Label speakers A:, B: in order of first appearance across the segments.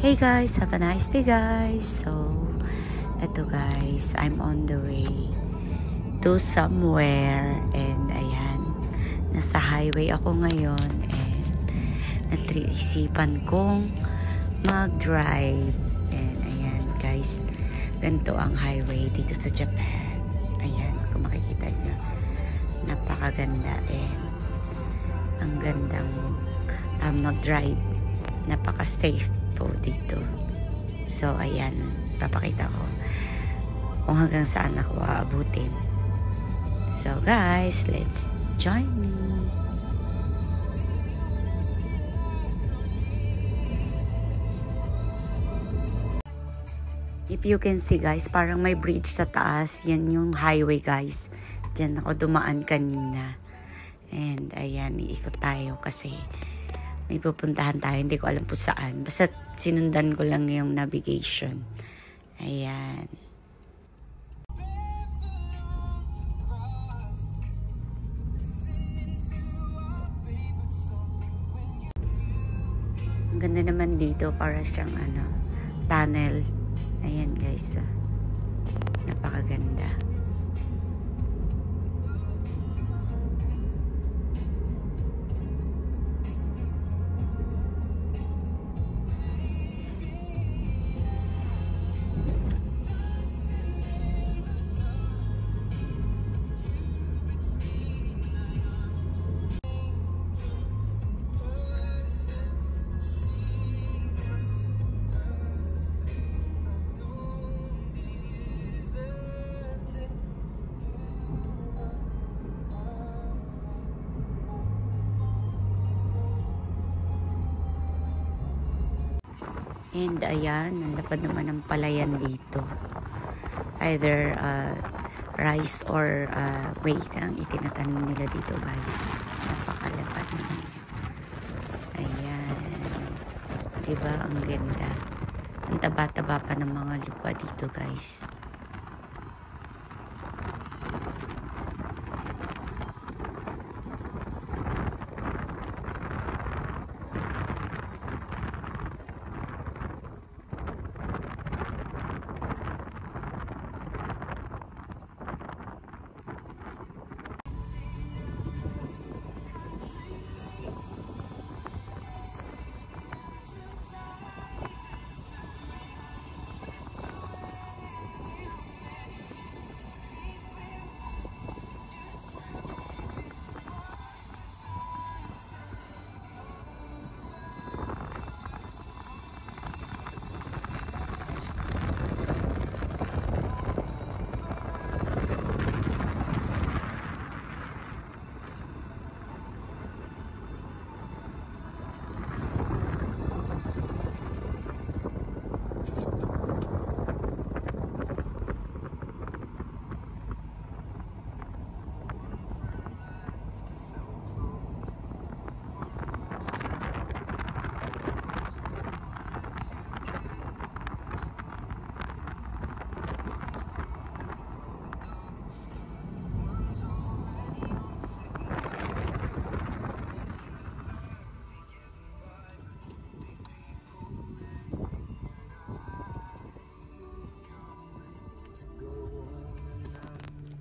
A: Hey guys, have a nice day guys. So, eto guys, I'm on the way to somewhere and ayan, nasa highway ako ngayon and natrisipan kong mag-drive and ayan guys, ganito ang highway dito sa Japan. Ayan, kung makikita nyo, napakaganda and ang gandang mag-drive, napaka-safe po dito. So ayan, papakita ko kung hanggang saan ako aabutin. So guys, let's join me. If you can see guys, parang may bridge sa taas. Yan yung highway guys. Diyan ako dumaan kanina. And ayan, iikot tayo kasi may pupuntahan tayo. Hindi ko alam po saan. Basta sinundan ko lang yung navigation. Ayan. Ang ganda naman dito. Para siyang tunnel. Ayan guys. Napakaganda. And ayan, ang lapad naman ng palayan dito. Either rice or wheat ang itinatanim nila dito guys. Napakalapad naman yan. Ayan. Diba? Ang ganda. Ang taba-taba pa ng mga lupa dito guys.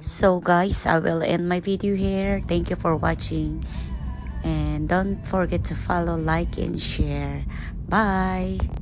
A: So guys, I will end my video here. Thank you for watching. And don't forget to follow, like, and share. Bye!